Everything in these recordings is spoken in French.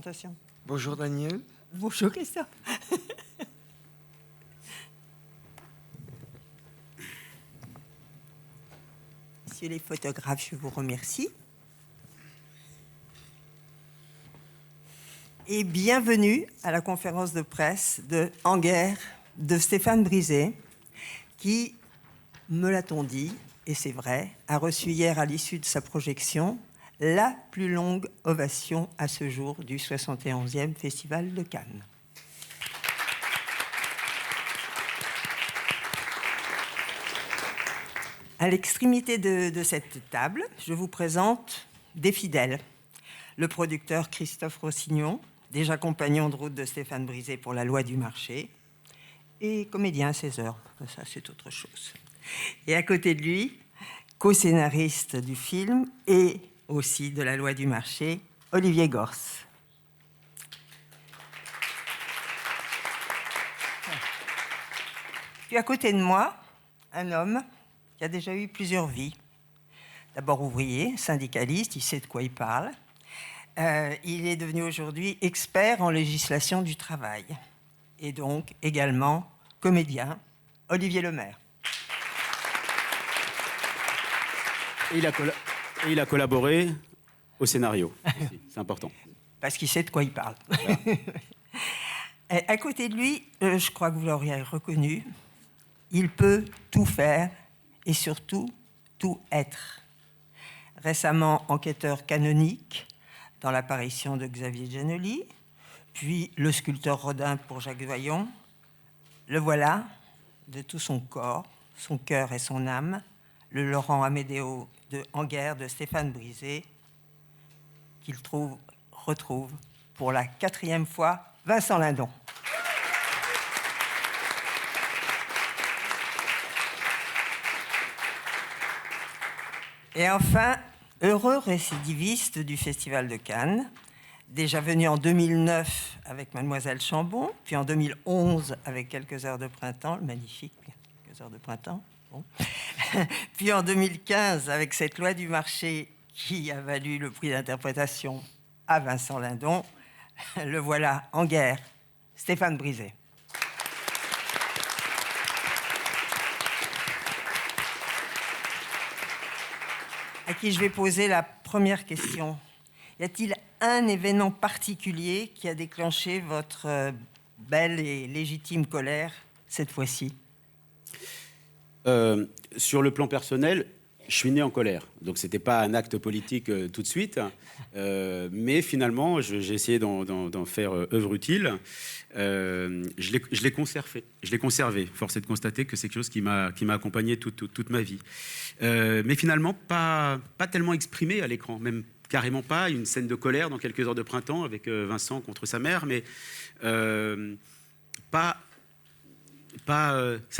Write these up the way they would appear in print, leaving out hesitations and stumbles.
présentation. Bonjour Daniel. Bonjour Christophe. Messieurs les photographes, je vous remercie. Et bienvenue à la conférence de presse de En guerre de Stéphane Brisé, qui, me l'a-t-on dit, et c'est vrai, a reçu hier à l'issue de sa projection la plus longue ovation à ce jour du 71e Festival de Cannes. À l'extrémité de cette table, je vous présente des fidèles. Le producteur Christophe Rossignon, déjà compagnon de route de Stéphane Brisé pour La Loi du marché, et comédien à 16 heures, ça c'est autre chose. Et à côté de lui, co-scénariste du film et aussi de La Loi du marché, Olivier Gors. Puis à côté de moi, un homme qui a déjà eu plusieurs vies. D'abord ouvrier, syndicaliste, il sait de quoi il parle. Il est devenu aujourd'hui expert en législation du travail et donc également comédien, Olivier Lemaire. Et il a collaboré au scénario. C'est important. Parce qu'il sait de quoi il parle. Voilà. À côté de lui, je crois que vous l'auriez reconnu, il peut tout faire et surtout tout être. Récemment enquêteur canonique dans l'apparition de Xavier Giannoli, puis le sculpteur Rodin pour Jacques Vaillant. Le voilà, de tout son corps, son cœur et son âme, le Laurent Amédéo de En guerre de Stéphane Brisé, qu'il retrouve pour la 4e fois, Vincent Lindon. Et enfin, heureux récidiviste du Festival de Cannes, déjà venu en 2009 avec Mademoiselle Chambon, puis en 2011 avec Quelques heures de printemps, le magnifique Quelques heures de printemps, bon. Puis en 2015 avec cette Loi du marché qui a valu le prix d'interprétation à Vincent Lindon. Le voilà en guerre, Stéphane Brisé. À qui je vais poser la première question. Y a-t-il un événement particulier qui a déclenché votre belle et légitime colère cette fois-ci ? Sur le plan personnel, je suis né en colère. Donc, ce n'était pas un acte politique tout de suite. Mais finalement, j'ai essayé d'en faire œuvre utile. Je l'ai conservé. Je l'ai conservé. Force est de constater que c'est quelque chose qui m'a accompagné toute ma vie. Mais finalement, pas tellement exprimé à l'écran. Même carrément pas. Une scène de colère dans Quelques heures de printemps avec Vincent contre sa mère. Mais ça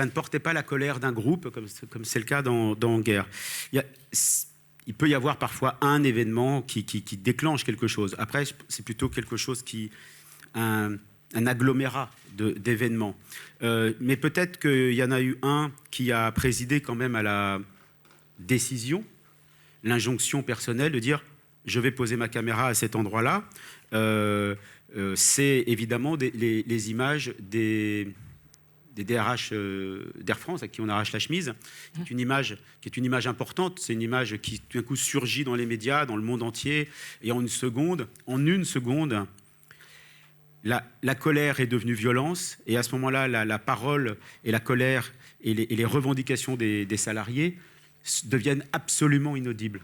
ne portait pas la colère d'un groupe, comme c'est le cas dans En guerre. Il peut y avoir parfois un événement qui déclenche quelque chose. Après, c'est plutôt quelque chose un agglomérat d'événements. Mais peut-être qu'il y en a eu un qui a présidé quand même à la décision, l'injonction personnelle de dire « je vais poser ma caméra à cet endroit-là ». C'est évidemment les images des DRH d'Air France à qui on arrache la chemise, qui est une image importante. C'est une image qui tout d'un coup surgit dans les médias, dans le monde entier, et en une seconde, la colère est devenue violence, et à ce moment-là, la parole et la colère et les revendications des salariés deviennent absolument inaudibles.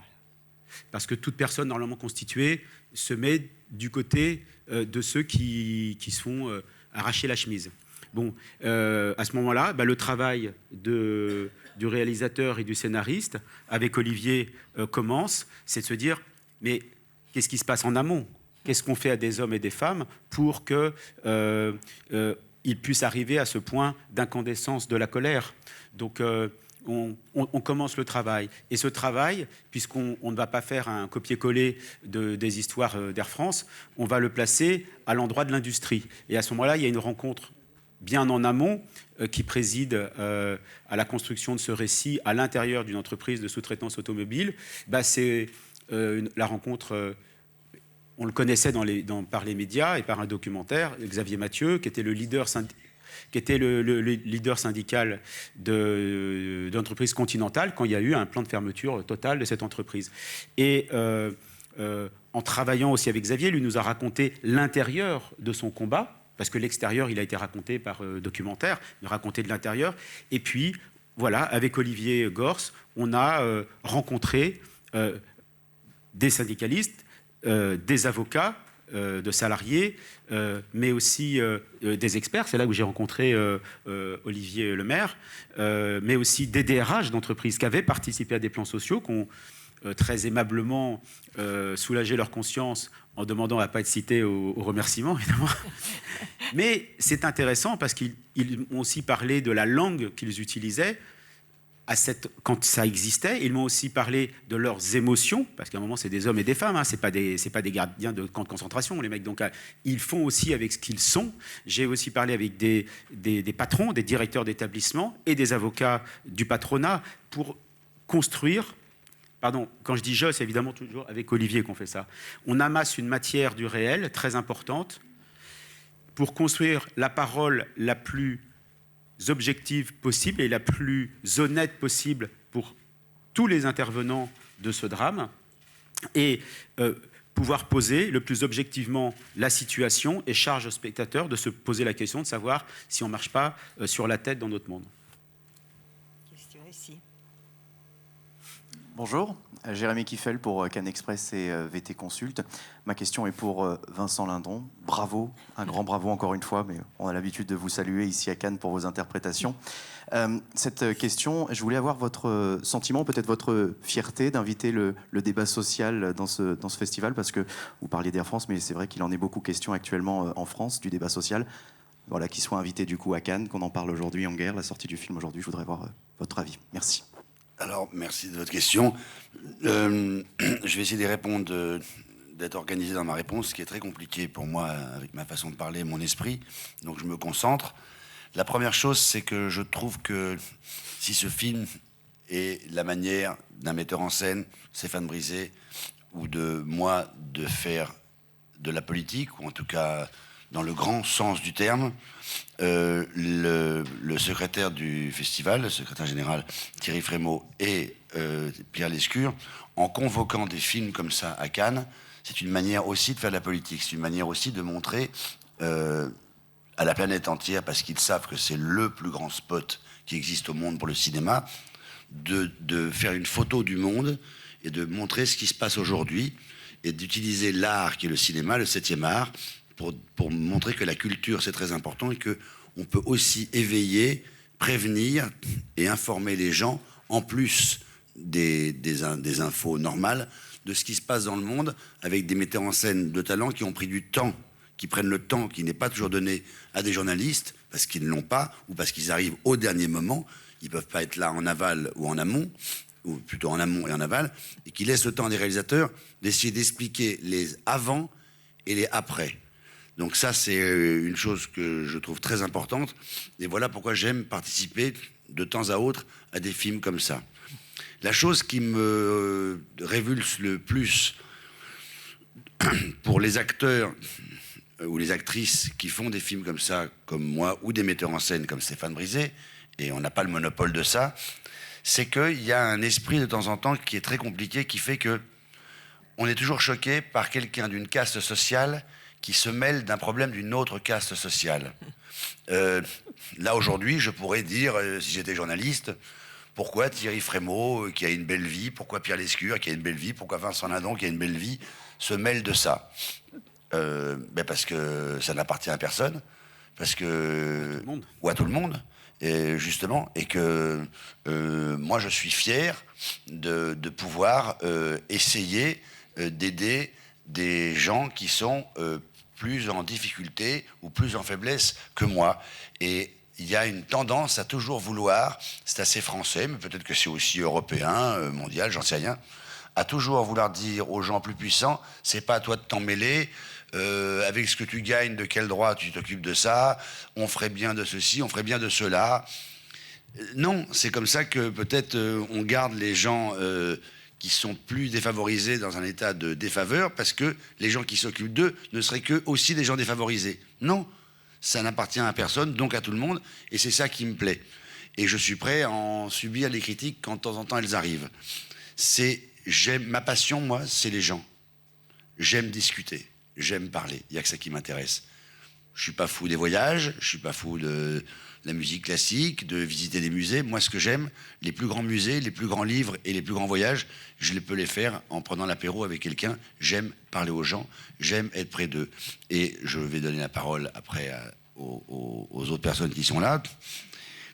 Parce que toute personne normalement constituée se met du côté de ceux qui se font arracher la chemise. Bon, à ce moment-là, le travail du réalisateur et du scénariste, avec Olivier, commence, c'est de se dire, mais qu'est-ce qui se passe en amont ? Qu'est-ce qu'on fait à des hommes et des femmes pour qu'ils puissent arriver à ce point d'incandescence de la colère ? Donc, on commence le travail. Et ce travail, puisqu'on ne va pas faire un copier-coller des histoires d'Air France, on va le placer à l'endroit de l'industrie. Et à ce moment-là, il y a une rencontre bien en amont, qui préside à la construction de ce récit à l'intérieur d'une entreprise de sous-traitance automobile. C'est la rencontre on le connaissait par les médias et par un documentaire, Xavier Mathieu, qui était le leader syndical de l'entreprise Continental quand il y a eu un plan de fermeture totale de cette entreprise. Et en travaillant aussi avec Xavier, lui nous a raconté l'intérieur de son combat, parce que l'extérieur, il a été raconté par documentaire, il racontait de l'intérieur. Et puis, voilà, avec Olivier Gors, on a rencontré des syndicalistes, des avocats, de salariés, mais aussi des experts. C'est là où j'ai rencontré Olivier Lemaire, mais aussi des DRH d'entreprises qui avaient participé à des plans sociaux, qui ont très aimablement soulagé leur conscience en demandant à ne pas être cités au remerciement, évidemment. Mais c'est intéressant parce qu'ils m'ont aussi parlé de la langue qu'ils utilisaient quand ça existait. Ils m'ont aussi parlé de leurs émotions, parce qu'à un moment, c'est des hommes et des femmes, hein, c'est pas des gardiens de camps de concentration, les mecs. Donc, ils font aussi avec ce qu'ils sont. J'ai aussi parlé avec des patrons, des directeurs d'établissement et des avocats du patronat pour construire. Pardon, quand je dis je, c'est évidemment toujours avec Olivier qu'on fait ça. On amasse une matière du réel très importante pour construire la parole la plus objective possible et la plus honnête possible pour tous les intervenants de ce drame et pouvoir poser le plus objectivement la situation et charge aux spectateurs de se poser la question de savoir si on ne marche pas sur la tête dans notre monde. Question ici. Bonjour, Jérémy Kiffel pour Cannes Express et VT Consult. Ma question est pour Vincent Lindon. Bravo, un grand bravo encore une fois, mais on a l'habitude de vous saluer ici à Cannes pour vos interprétations. Cette question, je voulais avoir votre sentiment, peut-être votre fierté d'inviter le débat social dans ce festival, parce que vous parliez d'Air France, mais c'est vrai qu'il en est beaucoup question actuellement en France, du débat social. Voilà, qu'il soit invité du coup à Cannes, qu'on en parle aujourd'hui en guerre, la sortie du film aujourd'hui. Je voudrais avoir votre avis. Merci. Alors, merci de votre question. Je vais essayer d'y répondre, d'être organisé dans ma réponse, ce qui est très compliqué pour moi avec ma façon de parler, mon esprit. Donc, je me concentre. La première chose, c'est que je trouve que si ce film est la manière d'un metteur en scène, Stéphane Brisé, ou de moi, de faire de la politique, ou en tout cas dans le grand sens du terme, le secrétaire du festival, le secrétaire général Thierry Frémaux et Pierre Lescure, en convoquant des films comme ça à Cannes, c'est une manière aussi de faire de la politique, c'est une manière aussi de montrer à la planète entière, parce qu'ils savent que c'est le plus grand spot qui existe au monde pour le cinéma, de faire une photo du monde et de montrer ce qui se passe aujourd'hui et d'utiliser l'art qui est le cinéma, le 7e art, pour montrer que la culture, c'est très important et qu'on peut aussi éveiller, prévenir et informer les gens, en plus des infos normales, de ce qui se passe dans le monde, avec des metteurs en scène de talent qui ont pris du temps, qui prennent le temps qui n'est pas toujours donné à des journalistes, parce qu'ils ne l'ont pas, ou parce qu'ils arrivent au dernier moment. Ils ne peuvent pas être là en aval ou en amont, ou plutôt en amont et en aval, et qui laissent le temps à des réalisateurs d'essayer d'expliquer les avant et les après. Donc ça, c'est une chose que je trouve très importante. Et voilà pourquoi j'aime participer de temps à autre à des films comme ça. La chose qui me révulse le plus pour les acteurs ou les actrices qui font des films comme ça, comme moi, ou des metteurs en scène comme Stéphane Brisé, et on n'a pas le monopole de ça, c'est qu'il y a un esprit de temps en temps qui est très compliqué, qui fait que on est toujours choqué par quelqu'un d'une caste sociale qui se mêle d'un problème d'une autre caste sociale. Là, aujourd'hui, je pourrais dire, si j'étais journaliste, pourquoi Thierry Frémaux, qui a une belle vie, pourquoi Pierre Lescure, qui a une belle vie, pourquoi Vincent Lindon, qui a une belle vie, se mêle de ça. Parce que ça n'appartient à personne, parce que... ou à tout le monde, et justement, et que moi, je suis fier de pouvoir essayer d'aider des gens qui sont plus en difficulté ou plus en faiblesse que moi. Et il y a une tendance à toujours vouloir, c'est assez français, mais peut-être que c'est aussi européen, mondial, j'en sais rien, à toujours vouloir dire aux gens plus puissants, c'est pas à toi de t'en mêler, avec ce que tu gagnes, de quel droit tu t'occupes de ça, on ferait bien de ceci, on ferait bien de cela. Non, c'est comme ça que peut-être on garde les gens qui sont plus défavorisés dans un état de défaveur parce que les gens qui s'occupent d'eux ne seraient que aussi des gens défavorisés. Non, ça n'appartient à personne, donc à tout le monde, et c'est ça qui me plaît. Et je suis prêt à en subir les critiques quand de temps en temps elles arrivent. Ma passion, moi, c'est les gens. J'aime discuter, j'aime parler, il n'y a que ça qui m'intéresse. Je ne suis pas fou des voyages, je ne suis pas fou de la musique classique, de visiter des musées. Moi, ce que j'aime, les plus grands musées, les plus grands livres et les plus grands voyages, je peux les faire en prenant l'apéro avec quelqu'un. J'aime parler aux gens, j'aime être près d'eux. Et je vais donner la parole après aux autres personnes qui sont là.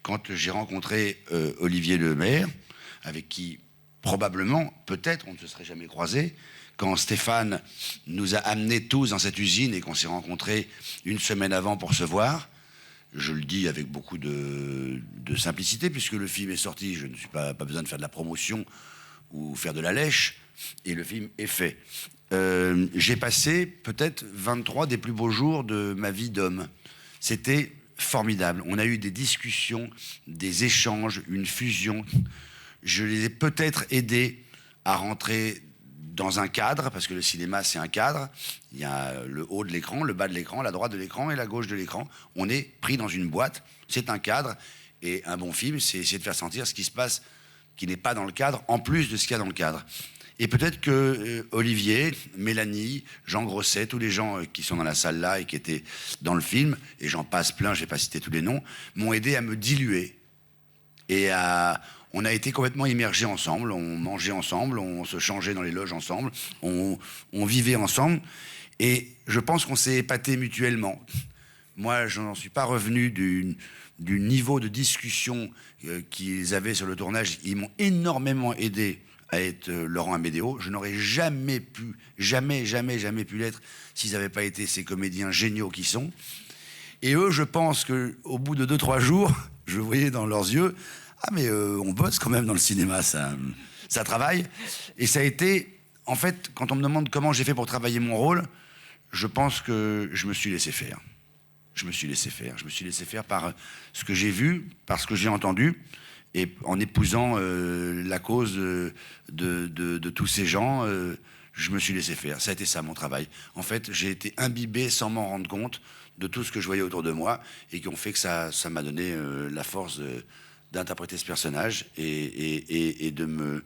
Quand j'ai rencontré Olivier Lemaire, avec qui probablement, peut-être, on ne se serait jamais croisés, quand Stéphane nous a amenés tous dans cette usine et qu'on s'est rencontrés une semaine avant pour se voir, je le dis avec beaucoup de simplicité, puisque le film est sorti, je ne suis pas besoin de faire de la promotion ou faire de la lèche, et le film est fait. J'ai passé peut-être 23 des plus beaux jours de ma vie d'homme. C'était formidable. On a eu des discussions, des échanges, une fusion. Je les ai peut-être aidés à rentrer dans un cadre, parce que le cinéma, c'est un cadre. Il y a le haut de l'écran, le bas de l'écran, la droite de l'écran et la gauche de l'écran. On est pris dans une boîte. C'est un cadre. Et un bon film, c'est essayer de faire sentir ce qui se passe, qui n'est pas dans le cadre, en plus de ce qu'il y a dans le cadre. Et peut-être que Olivier, Mélanie, Jean Grosset, tous les gens qui sont dans la salle là et qui étaient dans le film, et j'en passe plein, je ne vais pas citer tous les noms, m'ont aidé à me diluer. Et on a été complètement immergés ensemble, on mangeait ensemble, on se changeait dans les loges ensemble, on vivait ensemble. Et je pense qu'on s'est épatés mutuellement. Moi, je n'en suis pas revenu du niveau de discussion qu'ils avaient sur le tournage. Ils m'ont énormément aidé à être Laurent Amédéo. Je n'aurais jamais pu l'être s'ils n'avaient pas été ces comédiens géniaux qui sont. Et eux, je pense qu'au bout de 2-3 jours, je voyais dans leurs yeux, ah mais on bosse quand même dans le cinéma, ça travaille. Et ça a été, en fait, quand on me demande comment j'ai fait pour travailler mon rôle, je pense que je me suis laissé faire. Je me suis laissé faire par ce que j'ai vu, par ce que j'ai entendu, et en épousant la cause de tous ces gens, je me suis laissé faire. Ça a été ça mon travail. En fait, j'ai été imbibé sans m'en rendre compte de tout ce que je voyais autour de moi et qui ont fait que ça m'a donné la force d'interpréter ce personnage et de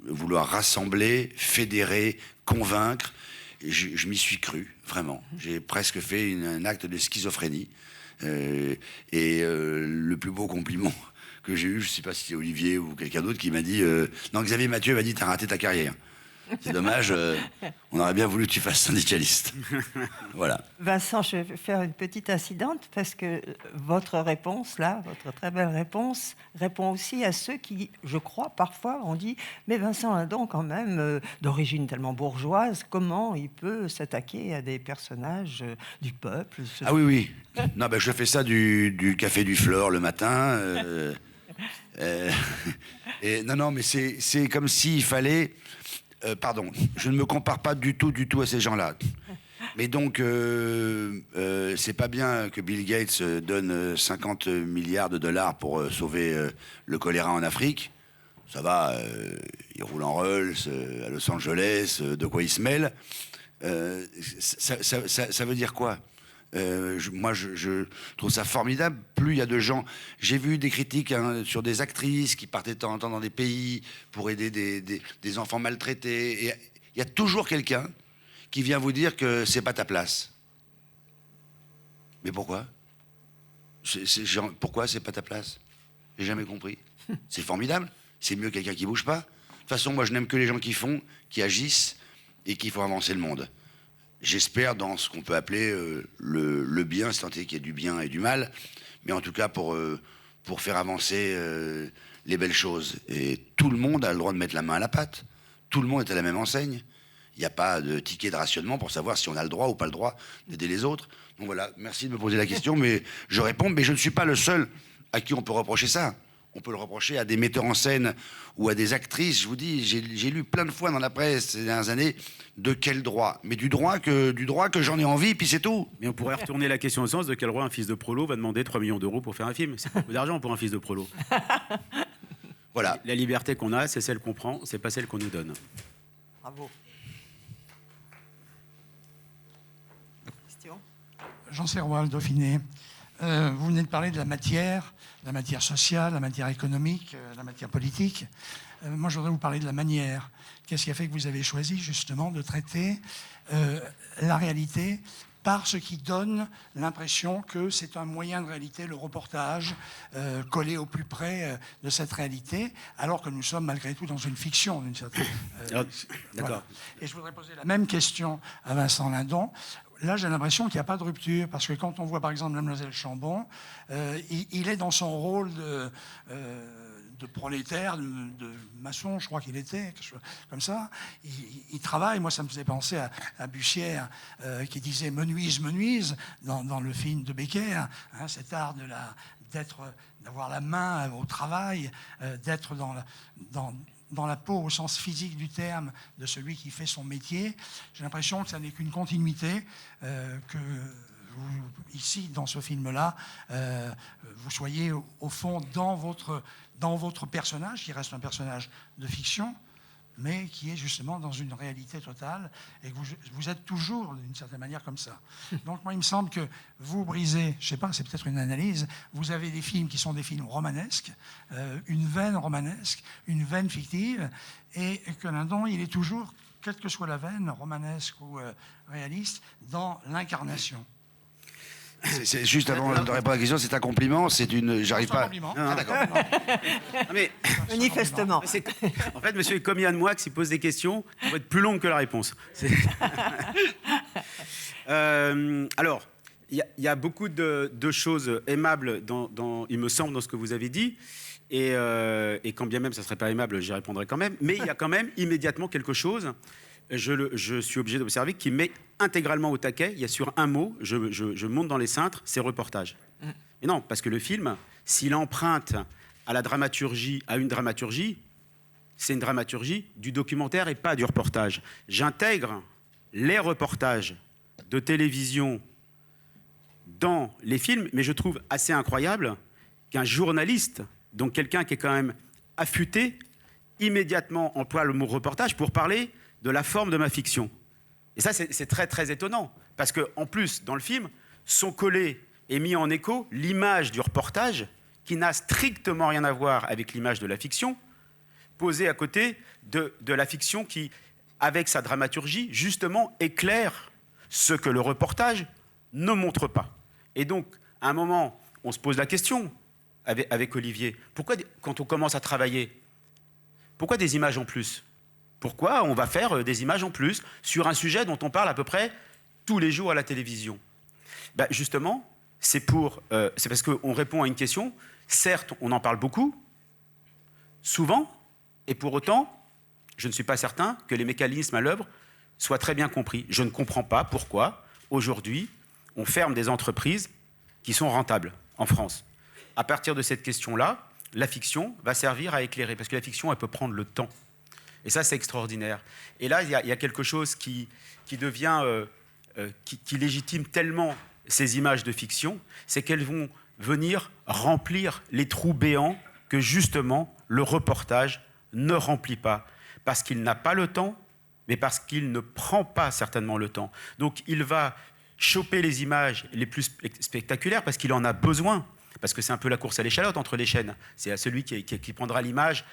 vouloir rassembler, fédérer, convaincre. Je m'y suis cru, vraiment. J'ai presque fait un acte de schizophrénie. Le plus beau compliment que j'ai eu, je ne sais pas si c'est Olivier ou quelqu'un d'autre qui m'a dit non, Xavier Mathieu m'a dit t'as raté ta carrière. C'est dommage, on aurait bien voulu que tu fasses syndicaliste. Voilà. Vincent, je vais faire une petite incidente parce que votre réponse, là, votre très belle réponse, répond aussi à ceux qui, je crois, parfois ont dit « Mais Vincent Lindon, quand même, d'origine tellement bourgeoise, comment il peut s'attaquer à des personnages du peuple ?» Ah oui. Non, ben, je fais ça du café du Flore le matin. Non, mais c'est comme s'il fallait... pardon, je ne me compare pas du tout à ces gens-là. Mais donc, c'est pas bien que Bill Gates donne 50 milliards de dollars pour sauver le choléra en Afrique. Ça va, il roule en Rolls à Los Angeles, de quoi il se mêle. Ça veut dire quoi ? Moi, je trouve ça formidable. Plus il y a de gens... J'ai vu des critiques sur des actrices qui partaient de temps en temps dans des pays pour aider des enfants maltraités. Et il y a toujours quelqu'un qui vient vous dire que c'est pas ta place. Mais pourquoi ? Pourquoi c'est pas ta place ? J'ai jamais compris. C'est formidable. C'est mieux quelqu'un qui bouge pas. De toute façon, moi, je n'aime que les gens qui font, qui agissent et qui font avancer le monde. J'espère dans ce qu'on peut appeler le bien, c'est tant qu'il y a du bien et du mal, mais en tout cas pour faire avancer les belles choses. Et tout le monde a le droit de mettre la main à la pâte. Tout le monde est à la même enseigne. Il n'y a pas de ticket de rationnement pour savoir si on a le droit ou pas le droit d'aider les autres. Donc voilà, merci de me poser la question, mais je réponds, mais je ne suis pas le seul à qui on peut reprocher ça. On peut le reprocher à des metteurs en scène ou à des actrices. Je vous dis, j'ai lu plein de fois dans la presse ces dernières années, de quel droit ? Mais du droit que j'en ai envie, puis c'est tout. Mais on pourrait retourner la question au sens de quel droit un fils de prolo va demander 3 millions d'euros pour faire un film. C'est beaucoup d'argent pour un fils de prolo. Voilà. La liberté qu'on a, c'est celle qu'on prend, c'est pas celle qu'on nous donne. Bravo. Question? Jean Serrois, le Dauphiné. Vous venez de parler de la matière sociale, la matière économique, la matière politique. Moi, je voudrais vous parler de la manière. Qu'est-ce qui a fait que vous avez choisi justement de traiter la réalité par ce qui donne l'impression que c'est un moyen de réalité, le reportage, collé au plus près de cette réalité, alors que nous sommes malgré tout dans une fiction, d'une certaine... D'accord. Voilà. Et je voudrais poser la même question à Vincent Lindon. Là, j'ai l'impression qu'il n'y a pas de rupture, parce que quand on voit par exemple Mademoiselle Chambon, il est dans son rôle de prolétaire, de maçon, je crois qu'il était, quelque chose comme ça. Il travaille. Moi, ça me faisait penser à Bussière, qui disait menuise, menuise, dans le film de Becker, hein, cet art d'avoir la main au travail, d'être dans la peau au sens physique du terme de celui qui fait son métier. J'ai l'impression que ça n'est qu'une continuité, que vous, ici, dans ce film-là, vous soyez au fond dans votre personnage, qui reste un personnage de fiction, mais qui est justement dans une réalité totale, et que vous êtes toujours, d'une certaine manière, comme ça. Donc, moi, il me semble que vous brisez, je ne sais pas, c'est peut-être une analyse, vous avez des films qui sont des films romanesques, une veine romanesque, une veine fictive, et que Lindon, il est toujours, quelle que soit la veine, romanesque ou réaliste, dans l'incarnation. C'est juste avant de répondre à la question, c'est un compliment, c'est une... J'arrive C'est un pas... compliment. Ah, d'accord. Mais, Manifestement. en fait, monsieur est comme Yann Moix, il pose des questions qui vont être plus longues que la réponse. Alors, il y a beaucoup de choses aimables, il me semble, dans ce que vous avez dit. Et quand bien même ça ne serait pas aimable, j'y répondrai quand même. Mais il y a quand même immédiatement quelque chose, je suis obligé d'observer, qui met intégralement au taquet. Il y a sur un mot, je monte dans les cintres, c'est reportage. Et non, parce que le film, s'il emprunte à la dramaturgie, à une dramaturgie, c'est une dramaturgie du documentaire et pas du reportage. J'intègre les reportages de télévision dans les films, mais je trouve assez incroyable qu'un journaliste, donc quelqu'un qui est quand même affûté, immédiatement emploie le mot reportage pour parler de la forme de ma fiction. Et ça, c'est très, très étonnant, parce qu'en plus, dans le film, sont collés et mis en écho l'image du reportage, qui n'a strictement rien à voir avec l'image de la fiction, posée à côté de la fiction qui, avec sa dramaturgie, justement éclaire ce que le reportage ne montre pas. Et donc, à un moment, on se pose la question, avec Olivier, pourquoi, quand on commence à travailler, pourquoi des images en plus ? Pourquoi on va faire des images en plus sur un sujet dont on parle à peu près tous les jours à la télévision ? Ben justement, c'est parce qu'on répond à une question. Certes, on en parle beaucoup, souvent, et pour autant, je ne suis pas certain que les mécanismes à l'œuvre soient très bien compris. Je ne comprends pas pourquoi, aujourd'hui, on ferme des entreprises qui sont rentables en France. À partir de cette question-là, la fiction va servir à éclairer, parce que la fiction, elle peut prendre le temps. Et ça, c'est extraordinaire. Et là, il y a quelque chose qui devient... qui légitime tellement ces images de fiction, c'est qu'elles vont venir remplir les trous béants que, justement, le reportage ne remplit pas. Parce qu'il n'a pas le temps, mais parce qu'il ne prend pas certainement le temps. Donc, il va choper les images les plus spectaculaires parce qu'il en a besoin. Parce que c'est un peu la course à l'échalote entre les chaînes. C'est celui qui prendra l'image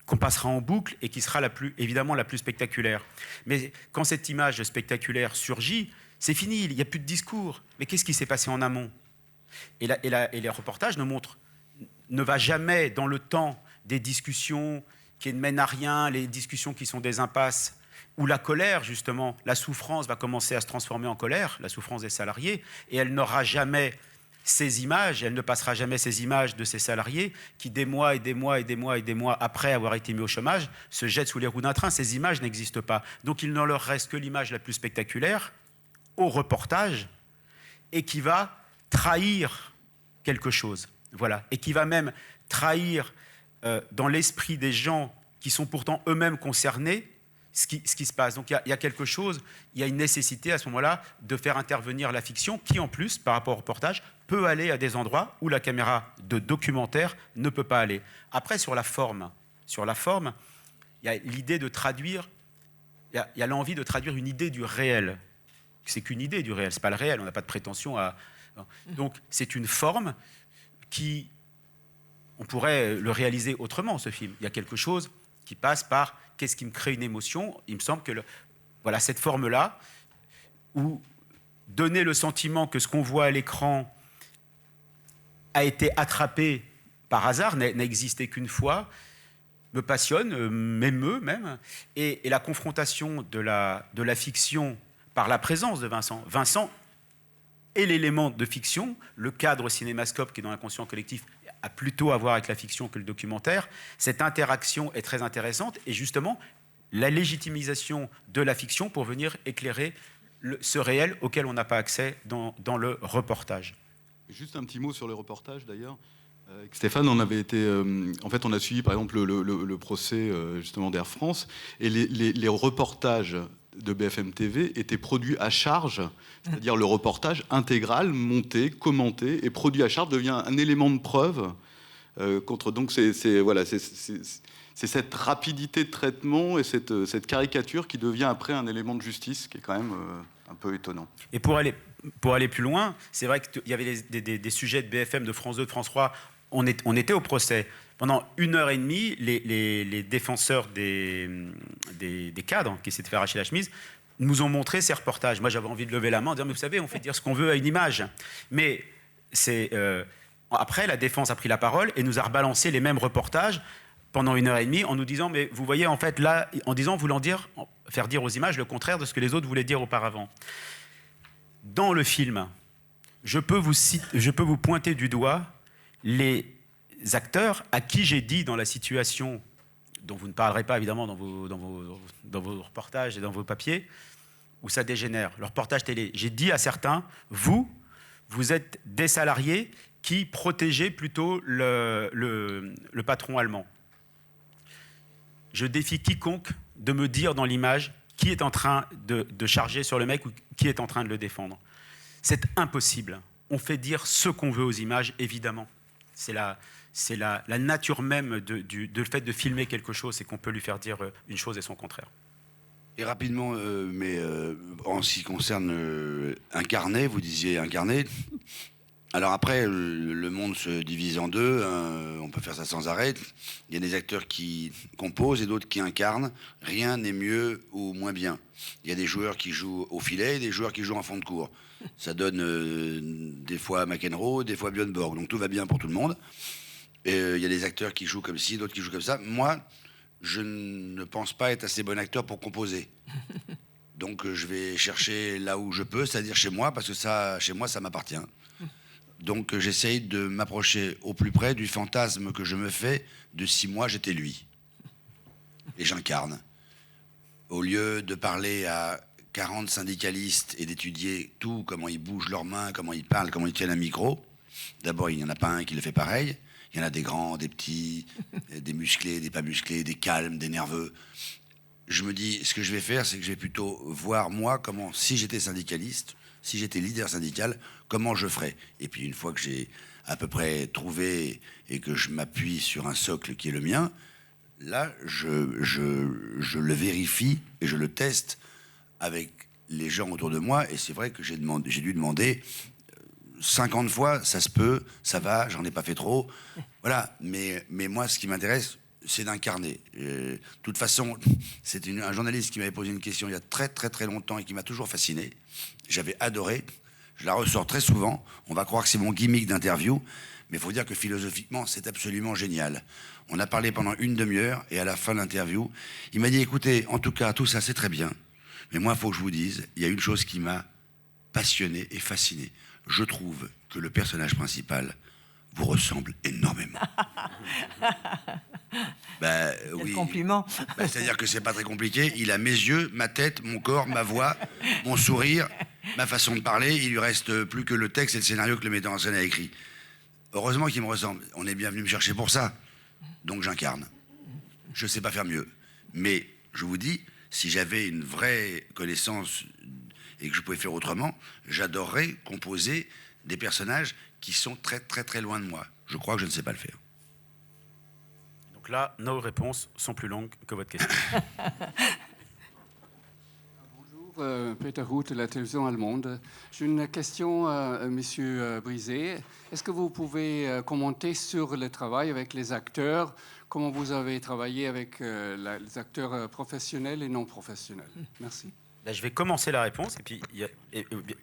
qu'on passera en boucle et qui sera évidemment la plus spectaculaire. Mais quand cette image spectaculaire surgit, c'est fini, il n'y a plus de discours. Mais qu'est-ce qui s'est passé en amont ? Et les reportages ne va jamais dans le temps des discussions qui ne mènent à rien, les discussions qui sont des impasses, où la colère, justement, la souffrance va commencer à se transformer en colère, la souffrance des salariés, et elle n'aura jamais ces images, elle ne passera jamais ces images de ces salariés qui, des mois et des mois et des mois et des mois après avoir été mis au chômage, se jettent sous les roues d'un train. Ces images n'existent pas. Donc il ne leur reste que l'image la plus spectaculaire au reportage et qui va trahir quelque chose. Voilà. Et qui va même trahir dans l'esprit des gens qui sont pourtant eux-mêmes concernés ce qui se passe. Donc il y a quelque chose, il y a une nécessité à ce moment-là de faire intervenir la fiction qui, en plus, par rapport au reportage, peut aller à des endroits où la caméra de documentaire ne peut pas aller. Après, sur la forme, sur la forme, il y a l'idée de traduire, il y a l'envie de traduire une idée du réel. C'est qu'une idée du réel, c'est pas le réel, on n'a pas de prétention à... Donc c'est une forme qui... On pourrait le réaliser autrement, ce film. Il y a quelque chose qui passe par qu'est-ce qui me crée une émotion. Il me semble que voilà, cette forme-là, où donner le sentiment que ce qu'on voit à l'écran a été attrapé par hasard, n'a existé qu'une fois, me passionne, m'émeut même. Et la confrontation de la fiction par la présence de Vincent. Vincent est l'élément de fiction, le cadre cinémascope qui est dans l'inconscient collectif a plutôt à voir avec la fiction que le documentaire. Cette interaction est très intéressante et justement la légitimisation de la fiction pour venir éclairer ce réel auquel on n'a pas accès dans le reportage. Juste un petit mot sur le reportage d'ailleurs. Avec Stéphane, on avait été, en fait, on a suivi par exemple le procès justement d'Air France et les reportages de BFM TV étaient produits à charge, c'est-à-dire le reportage intégral, monté, commenté et produit à charge devient un élément de preuve contre. Donc c'est cette rapidité de traitement et cette caricature qui devient après un élément de justice qui est quand même un peu étonnant. Et pour aller plus loin, c'est vrai qu'il y avait des sujets de BFM, de France 2, de France 3. On était au procès. Pendant 1h30, les défenseurs des cadres qui s'étaient fait arracher la chemise nous ont montré ces reportages. Moi, j'avais envie de lever la main en disant, mais vous savez, on fait dire ce qu'on veut à une image. Mais après, la défense a pris la parole et nous a rebalancé les mêmes reportages pendant 1h30 en nous disant, mais vous voyez, en fait, là, en disant, voulant faire dire aux images le contraire de ce que les autres voulaient dire auparavant. Dans le film, je peux vous pointer du doigt les acteurs à qui j'ai dit dans la situation dont vous ne parlerez pas évidemment dans vos reportages et dans vos papiers, où ça dégénère. Le reportage télé, j'ai dit à certains, vous êtes des salariés qui protégez plutôt le patron allemand. Je défie quiconque de me dire dans l'image qui est en train de charger sur le mec ou qui est en train de le défendre. C'est impossible. On fait dire ce qu'on veut aux images, évidemment. C'est la nature même de fait de filmer quelque chose, c'est qu'on peut lui faire dire une chose et son contraire. Et rapidement, en ce qui concerne incarner, vous disiez incarner. Alors après, le monde se divise en deux, on peut faire ça sans arrêt. Il y a des acteurs qui composent et d'autres qui incarnent. Rien n'est mieux ou moins bien. Il y a des joueurs qui jouent au filet et des joueurs qui jouent en fond de cours. Ça donne des fois McEnroe, des fois Björn Borg, donc tout va bien pour tout le monde. Et il y a des acteurs qui jouent comme ci, d'autres qui jouent comme ça. Moi, je ne pense pas être assez bon acteur pour composer. Donc je vais chercher là où je peux, c'est-à-dire chez moi, parce que ça, chez moi, ça m'appartient. Donc j'essaye de m'approcher au plus près du fantasme que je me fais de si moi j'étais lui. Et j'incarne. Au lieu de parler à 40 syndicalistes et d'étudier tout, comment ils bougent leurs mains, comment ils parlent, comment ils tiennent un micro, d'abord il n'y en a pas un qui le fait pareil. Il y en a des grands, des petits, des musclés, des pas musclés, des calmes, des nerveux. Je me dis, ce que je vais faire, c'est que je vais plutôt voir moi comment, si j'étais syndicaliste, si j'étais leader syndical, comment je ferais. Et puis une fois que j'ai à peu près trouvé et que je m'appuie sur un socle qui est le mien, là, je le vérifie et je le teste avec les gens autour de moi. Et c'est vrai que j'ai dû demander 50 fois, ça se peut, ça va, j'en ai pas fait trop. Voilà, mais moi, ce qui m'intéresse, c'est d'incarner. De toute façon, c'est un journaliste qui m'avait posé une question il y a très très très longtemps et qui m'a toujours fasciné. J'avais adoré, je la ressors très souvent. On va croire que c'est mon gimmick d'interview, mais il faut dire que philosophiquement, c'est absolument génial. On a parlé pendant une demi-heure et à la fin de l'interview, il m'a dit, écoutez, en tout cas, tout ça, c'est très bien. Mais moi, il faut que je vous dise, il y a une chose qui m'a passionné et fasciné. Je trouve que le personnage principal vous ressemble énormément. Quel compliment. C'est-à-dire que c'est pas très compliqué. Il a mes yeux, ma tête, mon corps, ma voix, mon sourire, ma façon de parler. Il lui reste plus que le texte et le scénario que le metteur en scène a écrit. Heureusement qu'il me ressemble. On est bien venu me chercher pour ça. Donc j'incarne. Je sais pas faire mieux. Mais je vous dis, si j'avais une vraie connaissance et que je pouvais faire autrement, j'adorerais composer des personnages qui sont très très très loin de moi. Je crois que je ne sais pas le faire. Donc Donc là, nos réponses sont plus longues que votre question. Bonjour, Peter Roth de la télévision allemande. J'ai une question à Monsieur Brisé. Est-ce que vous pouvez commenter sur le travail avec les acteurs? Comment vous avez travaillé avec les acteurs professionnels et non professionnels? Merci. Là, je vais commencer la réponse, et puis,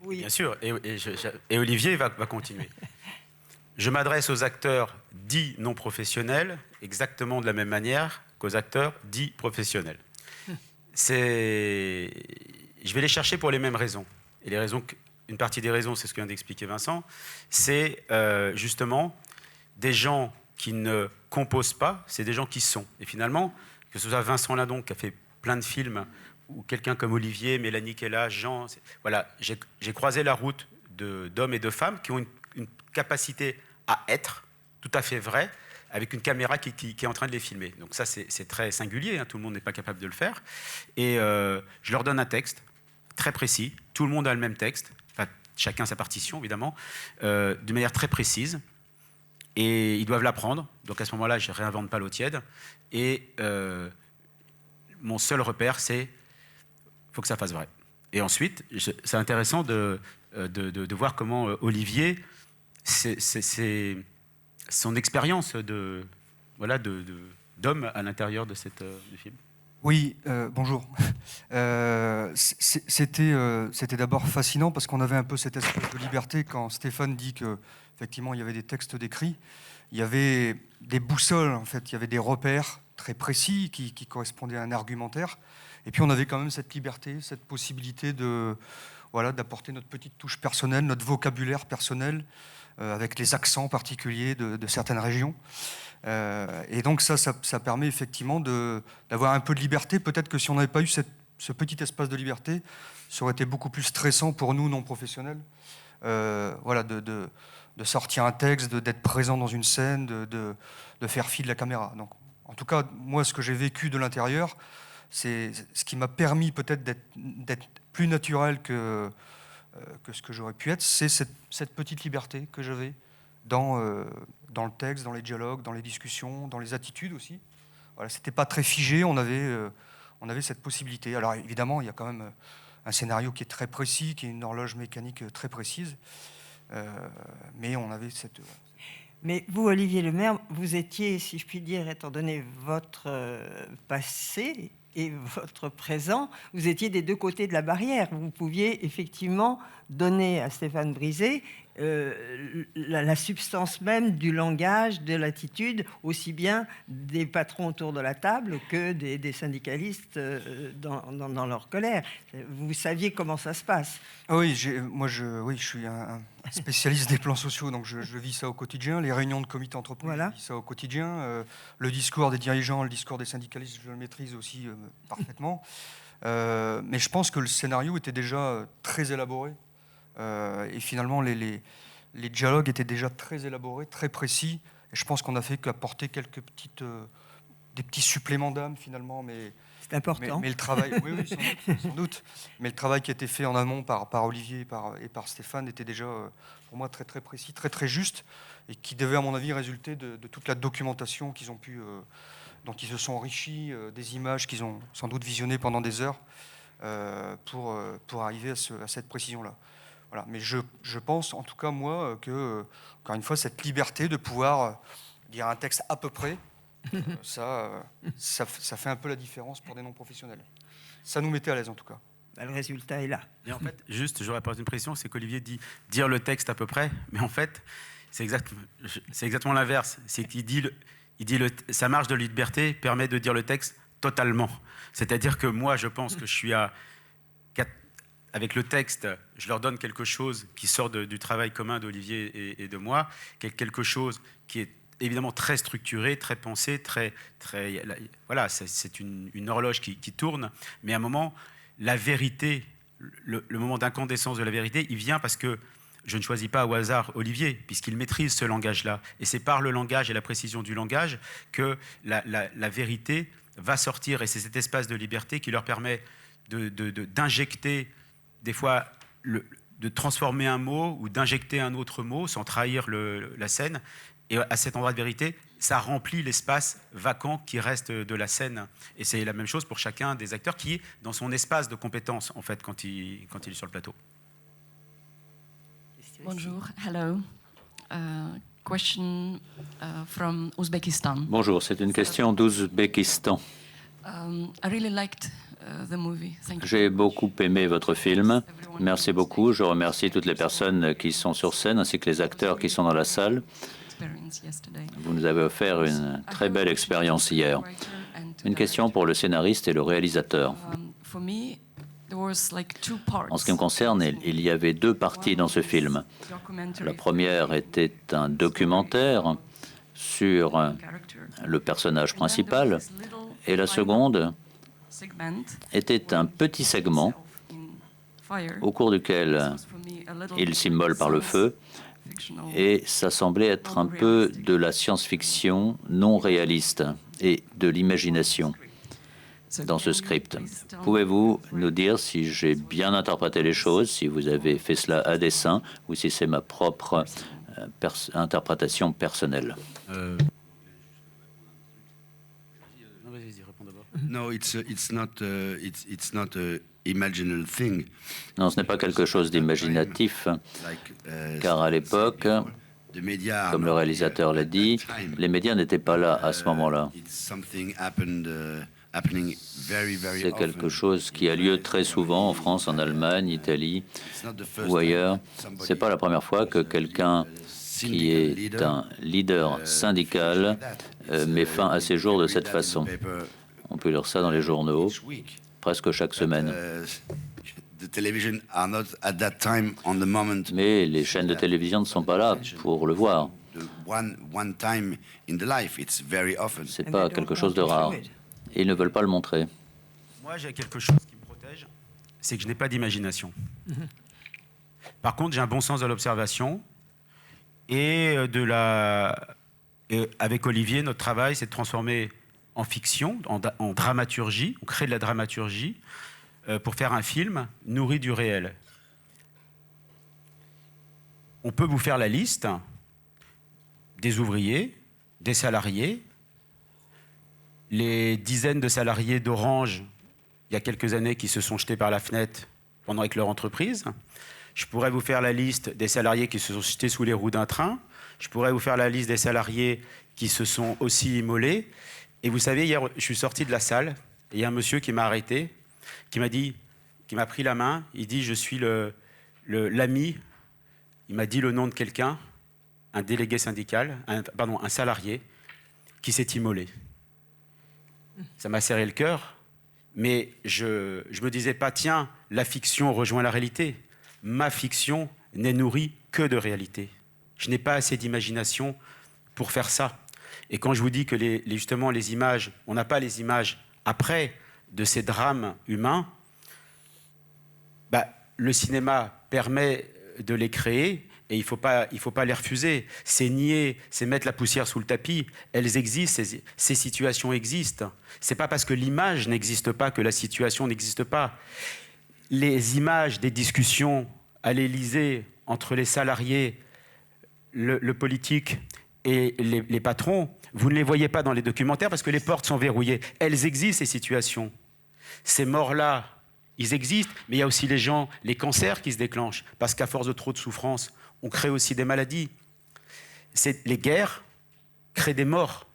Oui. bien sûr, et Olivier va continuer. Je m'adresse aux acteurs dits non professionnels exactement de la même manière qu'aux acteurs dits professionnels. Je vais les chercher pour les mêmes raisons. Et une partie des raisons, c'est ce que vient d'expliquer Vincent, c'est justement des gens qui ne composent pas, c'est des gens qui sont. Et finalement, que ce soit Vincent Lindon qui a fait plein de films, ou quelqu'un comme Olivier, Mélanie qui est là, Jean, voilà, j'ai croisé la route d'hommes et de femmes qui ont une capacité à être tout à fait vrai, avec une caméra qui est en train de les filmer. Donc ça, c'est très singulier, hein, tout le monde n'est pas capable de le faire. Et je leur donne un texte très précis, tout le monde a le même texte, enfin, chacun sa partition évidemment, de manière très précise, et ils doivent l'apprendre. Donc à ce moment-là, je ne réinvente pas l'eau tiède, et mon seul repère, c'est faut que ça fasse vrai. Et ensuite, c'est intéressant de voir comment Olivier, c'est son expérience d'homme à l'intérieur de du film. Oui, bonjour. C'était d'abord fascinant parce qu'on avait un peu cette espèce de liberté quand Stéphane dit qu'effectivement il y avait des textes décrits. Il y avait des boussoles, en fait, il y avait des repères très précis qui correspondaient à un argumentaire. Et puis on avait quand même cette liberté, cette possibilité d'apporter notre petite touche personnelle, notre vocabulaire personnel, avec les accents particuliers de certaines régions. Et donc ça permet effectivement d'avoir un peu de liberté. Peut-être que si on n'avait pas eu ce petit espace de liberté, ça aurait été beaucoup plus stressant pour nous, non professionnels. De sortir un texte, d'être présent dans une scène, de faire fi de la caméra. Donc, en tout cas, moi, ce que j'ai vécu de l'intérieur, c'est ce qui m'a permis peut-être d'être plus naturel que ce que j'aurais pu être, c'est cette petite liberté que j'avais dans le texte, dans les dialogues, dans les discussions, dans les attitudes aussi. Voilà, c'était pas très figé, on avait cette possibilité. Alors évidemment, il y a quand même un scénario qui est très précis, qui est une horloge mécanique très précise, mais on avait cette... Mais vous, Olivier Lemaire, vous étiez, si je puis dire, étant donné votre passé et votre présent, vous étiez des deux côtés de la barrière. Vous pouviez effectivement donner à Stéphane Brisé la substance même du langage, de l'attitude, aussi bien des patrons autour de la table que des syndicalistes dans leur colère. Vous saviez comment ça se passe. Ah oui, je suis un spécialiste des plans sociaux, donc je vis ça au quotidien. Les réunions de comité d'entreprise, voilà. Je vis ça au quotidien. Le discours des dirigeants, le discours des syndicalistes, je le maîtrise aussi parfaitement. Mais je pense que le scénario était déjà très élaboré. Et finalement, les dialogues étaient déjà très élaborés, très précis. Et je pense qu'on a fait qu'apporter des petits suppléments d'âme finalement. Mais c'est important. Mais le travail, oui, sans doute. Mais le travail qui a été fait en amont par Olivier et par Stéphane était déjà pour moi très très précis, très très juste, et qui devait à mon avis résulter de toute la documentation dont ils se sont enrichis, des images qu'ils ont sans doute visionnées pendant des heures pour arriver à cette précision-là. Voilà. Mais je pense, en tout cas moi, que, encore une fois, cette liberté de pouvoir dire un texte à peu près, ça fait un peu la différence pour des non-professionnels. Ça nous mettait à l'aise, en tout cas. Le résultat est là. Et en fait, juste, j'aurais posé une précision, c'est qu'Olivier dit dire le texte à peu près, mais en fait, c'est exactement l'inverse. C'est qu'il dit sa marge de liberté permet de dire le texte totalement. C'est-à-dire que moi, je pense que je suis avec le texte, je leur donne quelque chose qui sort du travail commun d'Olivier et de moi, quelque chose qui est évidemment très structuré, très pensé, voilà, c'est une horloge qui tourne, mais à un moment, la vérité, le moment d'incandescence de la vérité, il vient parce que je ne choisis pas au hasard Olivier, puisqu'il maîtrise ce langage-là. Et c'est par le langage et la précision du langage que la vérité va sortir, et c'est cet espace de liberté qui leur permet d'injecter, des fois, de transformer un mot ou d'injecter un autre mot sans trahir la scène. Et à cet endroit de vérité, ça remplit l'espace vacant qui reste de la scène. Et c'est la même chose pour chacun des acteurs qui est dans son espace de compétence, en fait, quand il est sur le plateau. Bonjour, hello. Question from Uzbekistan. Bonjour, c'est une question d'Ouzbékistan. I really liked the movie. Thank you. J'ai beaucoup aimé votre film. Merci beaucoup. Je remercie toutes les personnes qui sont sur scène ainsi que les acteurs qui sont dans la salle. Experience yesterday. Vous nous avez offert une très belle expérience hier. Une question pour le scénariste et le réalisateur. For me, there was like two parts. En ce qui me concerne, il y avait deux parties dans ce film. La première était un documentaire sur le personnage principal et la seconde était un petit segment au cours duquel il s'immole par le feu et ça semblait être un peu de la science-fiction non réaliste et de l'imagination dans ce script. Pouvez-vous nous dire si j'ai bien interprété les choses, si vous avez fait cela à dessein ou si c'est ma propre interprétation personnelle? No, it's not a imaginal thing. Non, ce n'est pas quelque chose d'imaginatif, car à l'époque, comme le réalisateur l'a dit, les médias n'étaient pas là à ce moment-là. C'est quelque chose qui a lieu très souvent en France, en Allemagne, Italie ou ailleurs. Ce n'est pas la première fois que quelqu'un qui est un leader syndical met fin à ses jours de cette façon. On peut lire ça dans les journaux presque chaque semaine. Mais les chaînes de télévision ne sont pas là pour le voir. Ce n'est pas quelque chose de rare. Et ils ne veulent pas le montrer. Moi, j'ai quelque chose qui me protège, c'est que je n'ai pas d'imagination. Par contre, j'ai un bon sens de l'observation et avec Olivier, notre travail, c'est de transformer en fiction, en dramaturgie. On crée de la dramaturgie pour faire un film nourri du réel. On peut vous faire la liste des ouvriers, des salariés, les dizaines de salariés d'Orange, il y a quelques années, qui se sont jetés par la fenêtre pendant avec leur entreprise. Je pourrais vous faire la liste des salariés qui se sont jetés sous les roues d'un train. Je pourrais vous faire la liste des salariés qui se sont aussi immolés. Et vous savez, hier, je suis sorti de la salle, et il y a un monsieur qui m'a arrêté, qui m'a pris la main, il dit « Je suis l'ami », il m'a dit le nom de quelqu'un, un délégué syndical, un salarié, qui s'est immolé. Ça m'a serré le cœur, mais je me disais pas, tiens, la fiction rejoint la réalité. Ma fiction n'est nourrie que de réalité. Je n'ai pas assez d'imagination pour faire ça. Et quand je vous dis que justement les images, on n'a pas les images après de ces drames humains, le cinéma permet de les créer et il faut pas les refuser. C'est nier, c'est mettre la poussière sous le tapis. Elles existent, ces situations existent. C'est pas parce que l'image n'existe pas que la situation n'existe pas. Les images des discussions à l'Élysée entre les salariés, le politique et les patrons, vous ne les voyez pas dans les documentaires parce que les portes sont verrouillées. Elles existent, ces situations. Ces morts-là, ils existent, mais il y a aussi les gens, les cancers qui se déclenchent, parce qu'à force de trop de souffrance, on crée aussi des maladies. Les guerres créent des morts.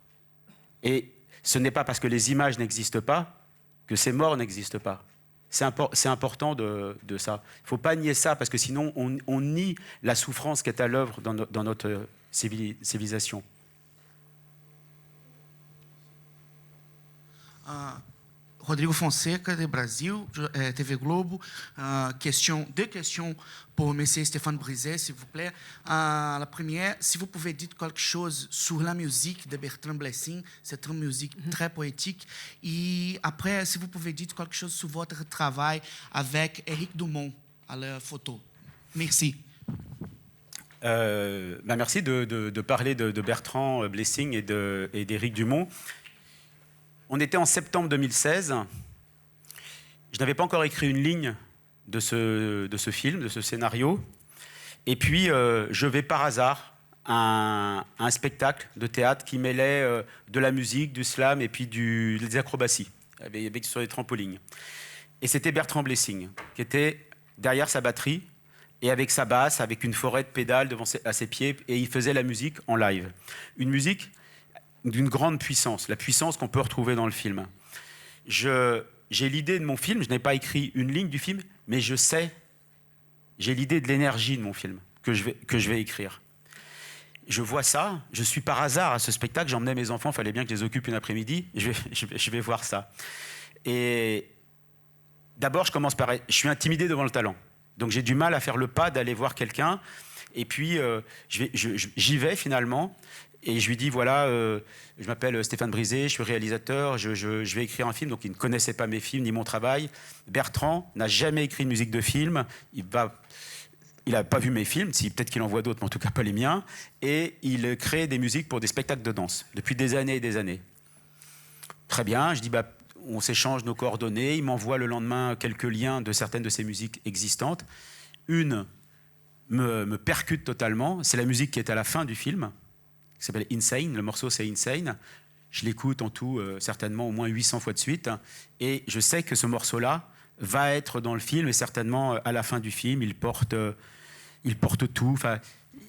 Et ce n'est pas parce que les images n'existent pas que ces morts n'existent pas. C'est important de ça. Il ne faut pas nier ça, parce que sinon, on nie la souffrance qui est à l'œuvre dans notre civilisation. Rodrigo Fonseca, de Brasil, TV Globo. Deux questions pour M. Stéphane Brisé, s'il vous plaît. La première, si vous pouvez dire quelque chose sur la musique de Bertrand Blessing, c'est une musique très poétique. Et après, si vous pouvez dire quelque chose sur votre travail avec Éric Dumont à la photo. Merci. Merci de parler de Bertrand Blessing et d'Éric Dumont. On était en septembre 2016. Je n'avais pas encore écrit une ligne de ce film, de ce scénario. Et puis, je vais par hasard un spectacle de théâtre qui mêlait de la musique, du slam et puis des acrobaties, avec sur les trampolines. Et c'était Bertrand Blessing, qui était derrière sa batterie, et avec sa basse, avec une forêt de pédales à ses pieds, et il faisait la musique en live. Une musique d'une grande puissance, la puissance qu'on peut retrouver dans le film. J'ai l'idée de mon film, je n'ai pas écrit une ligne du film, mais j'ai l'idée de l'énergie de mon film que je vais écrire. Je vois ça, je suis par hasard à ce spectacle, j'emmenais mes enfants, il fallait bien que je les occupe une après-midi, je vais voir ça. Et d'abord, je suis intimidé devant le talent. Donc j'ai du mal à faire le pas d'aller voir quelqu'un. Et puis j'y vais finalement. Et je lui dis, voilà, je m'appelle Stéphane Brisé, je suis réalisateur, je vais écrire un film. Donc il ne connaissait pas mes films ni mon travail. Bertrand n'a jamais écrit de musique de film. Il n'a pas vu mes films, peut-être qu'il en voit d'autres, mais en tout cas pas les miens. Et il crée des musiques pour des spectacles de danse depuis des années et des années. Très bien, je dis, on s'échange nos coordonnées, il m'envoie le lendemain quelques liens de certaines de ces musiques existantes. Une me percute totalement, c'est la musique qui est à la fin du film, qui s'appelle Insane, le morceau c'est Insane. Je l'écoute en tout certainement au moins 800 fois de suite, et je sais que ce morceau-là va être dans le film, et certainement à la fin du film, il porte tout. Enfin,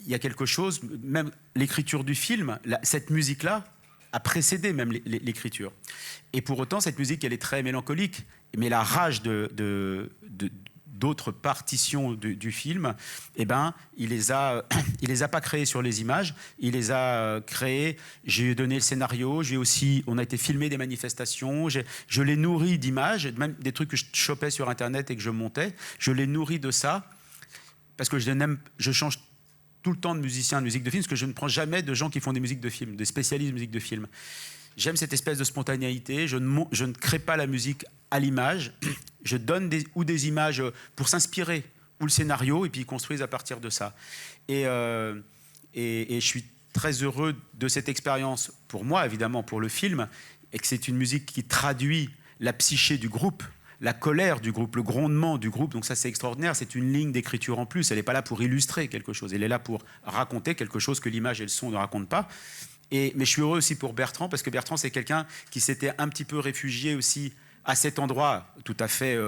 il y a quelque chose, même l'écriture du film, cette musique-là, a précédé même l'écriture. Et pour autant, cette musique, elle est très mélancolique. Mais la rage d'autres partitions du film, eh ben, il les a pas créées sur les images. Il les a créées. J'ai donné le scénario. On a été filmer des manifestations. Je les nourris d'images, même des trucs que je chopais sur Internet et que je montais. Je les nourris de ça parce que je change tout le temps de musiciens de musique de film, parce que je ne prends jamais de gens qui font des musiques de film, des spécialistes de musique de film. J'aime cette espèce de spontanéité, je ne crée pas la musique à l'image, je donne des images pour s'inspirer, ou le scénario, et puis ils construisent à partir de ça. Et je suis très heureux de cette expérience, pour moi évidemment, pour le film, et que c'est une musique qui traduit la psyché du groupe, la colère du groupe, le grondement du groupe. Donc ça, c'est extraordinaire. C'est une ligne d'écriture en plus. Elle n'est pas là pour illustrer quelque chose. Elle est là pour raconter quelque chose que l'image et le son ne racontent pas. Mais je suis heureux aussi pour Bertrand, parce que Bertrand, c'est quelqu'un qui s'était un petit peu réfugié aussi à cet endroit tout à fait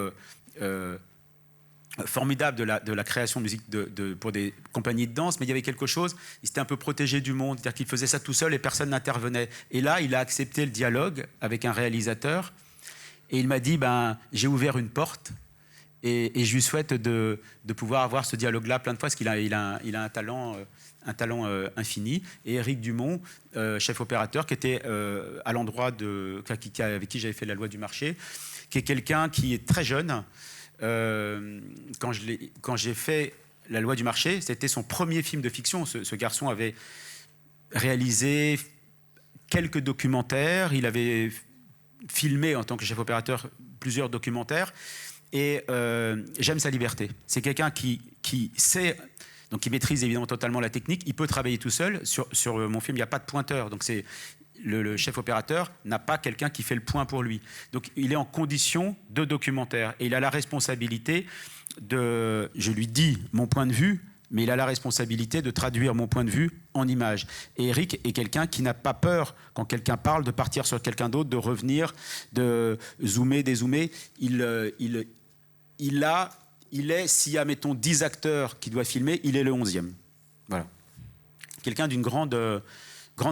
formidable de la création de musique pour des compagnies de danse. Mais il y avait quelque chose, il s'était un peu protégé du monde, c'est-à-dire qu'il faisait ça tout seul et personne n'intervenait. Et là, il a accepté le dialogue avec un réalisateur. Et il m'a dit, j'ai ouvert une porte et je lui souhaite de pouvoir avoir ce dialogue-là plein de fois, parce qu'il a un talent infini. Et Éric Dumont, chef opérateur, qui était à l'endroit avec qui j'avais fait La Loi du marché, qui est quelqu'un qui est très jeune. Quand j'ai fait La Loi du marché, c'était son premier film de fiction. Ce garçon avait réalisé quelques documentaires, il avait filmé en tant que chef opérateur plusieurs documentaires, et j'aime sa liberté. C'est quelqu'un qui sait, donc qui maîtrise évidemment totalement la technique, il peut travailler tout seul. Sur mon film, il n'y a pas de pointeur, donc c'est le chef opérateur n'a pas quelqu'un qui fait le point pour lui. Donc il est en condition de documentaire, et il a la responsabilité je lui dis mon point de vue, mais il a la responsabilité de traduire mon point de vue en images. Et Eric est quelqu'un qui n'a pas peur, quand quelqu'un parle, de partir sur quelqu'un d'autre, de revenir, de zoomer, dézoomer. Il est, s'il y a, mettons, 10 acteurs qui doivent filmer, il est le 11e. Voilà. Quelqu'un d'une grande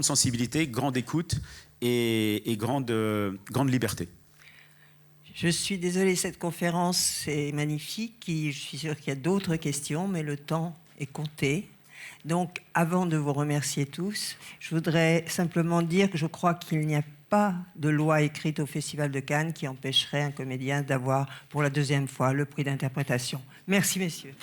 sensibilité, grande écoute et grande liberté. Je suis désolée, cette conférence est magnifique. Je suis sûre qu'il y a d'autres questions, mais le temps est compté. Donc, avant de vous remercier tous, je voudrais simplement dire que je crois qu'il n'y a pas de loi écrite au Festival de Cannes qui empêcherait un comédien d'avoir, pour la deuxième fois, le prix d'interprétation. Merci, messieurs.